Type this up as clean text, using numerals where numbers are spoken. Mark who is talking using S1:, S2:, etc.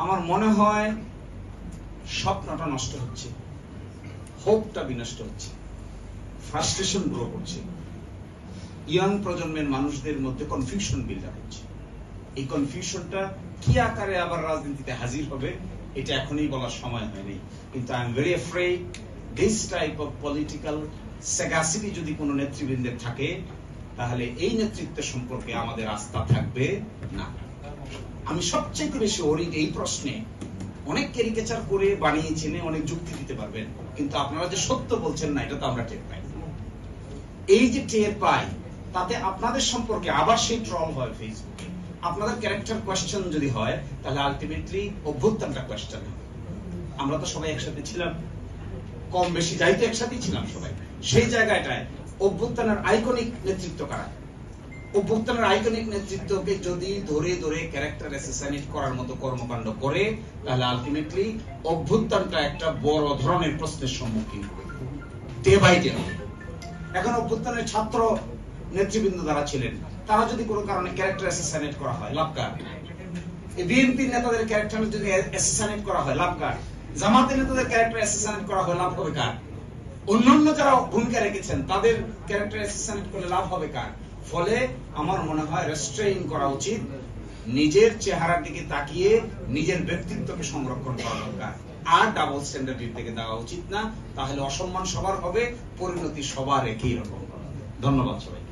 S1: আমার মনে হয় স্বপ্নটা নষ্ট হচ্ছে, হোপটা বিনষ্ট হচ্ছে, ফ্রাস্ট্রেশন গ্রো করছে, ইয়াং প্রজন্মের মানুষদের মধ্যে কনফিউশন বিল্ড আপ হচ্ছে। এই কনফিউশনটা কি আকারে আবার রাজনীতিতে হাজির হবে এটা এখনই বলার সময় হয়নি, কিন্তু I am very afraid this type of political sagacity যদি কোনো নেতৃবৃন্দের থাকে তাহলে এই নেতৃত্ব সম্পর্কে আমাদের আস্থা থাকবে না। আমি সবচেয়ে বেশি ওরিড এই প্রশ্নে, অনেক ক্যারিকেচার করে বানিয়েছেন, অনেক যুক্তি দিতে পারবেন, কিন্তু আপনারা যে সত্য বলছেন না এটা তো আমরা টের পাই। এই যে টের পাই তাতে আপনাদের সম্পর্কে আবার সেই ট্রল হয় ফেসবুকে, আপনাদের ক্যারেক্টার কোয়েশ্চেন যদি হয় তাহলে আলটিমেটলি অভ্যুত্থানটা কোয়েশ্চেন হবে। আমরা তো সবাই একসাথে ছিলাম, কম বেশি যাইতে একসাথেই ছিলাম সবাই। সেই জায়গাটায় অভ্যুত্থানের আইকনিক নেতৃত্ব কারা? অভ্যুত্থানের আইকনিক নেতৃত্বকে যদি ধরে ধরে ক্যারেক্টার অ্যাসাসিনেট করার মতো কর্মকাণ্ড করে তাহলে আলটিমেটলি অভ্যুত্থানটা একটা বড় ধরনের প্রশ্নের সম্মুখীন হবে, ডে বাই ডে। এখন অভ্যুত্থানের ছাত্র নেতৃবৃন্দ যারা ছিলেন তারা যদি কোনো কারণে ক্যারেক্টার অ্যাসাসিনেট করা হয়, লাভ কার? বিএনপির নেতাদের ক্যারেক্টার যদি অ্যাসাসিনেট করা হয়, লাভ কার? জামাতের নেতাদের ক্যারেক্টার অ্যাসাসিনেট করা হয়, লাভ হবে কার? অন্যান্য যারা ভূমিকা রেখেছেন তাদের ক্যারেক্টার অ্যাসাসিনেট করলে লাভ হবে কার? ফলে আমার মনে হয় রেস্ট্রেইন করা উচিত, নিজের চেহারার দিকে তাকিয়ে নিজের ব্যক্তিত্বকে সংরক্ষণ করা দরকার, আর ডাবল স্ট্যান্ডার্ডের দিকে দেওয়া উচিত না। তাহলে অসম্মান সবার হবে, পরিণতি সবার একই রকম। ধন্যবাদ সবাই।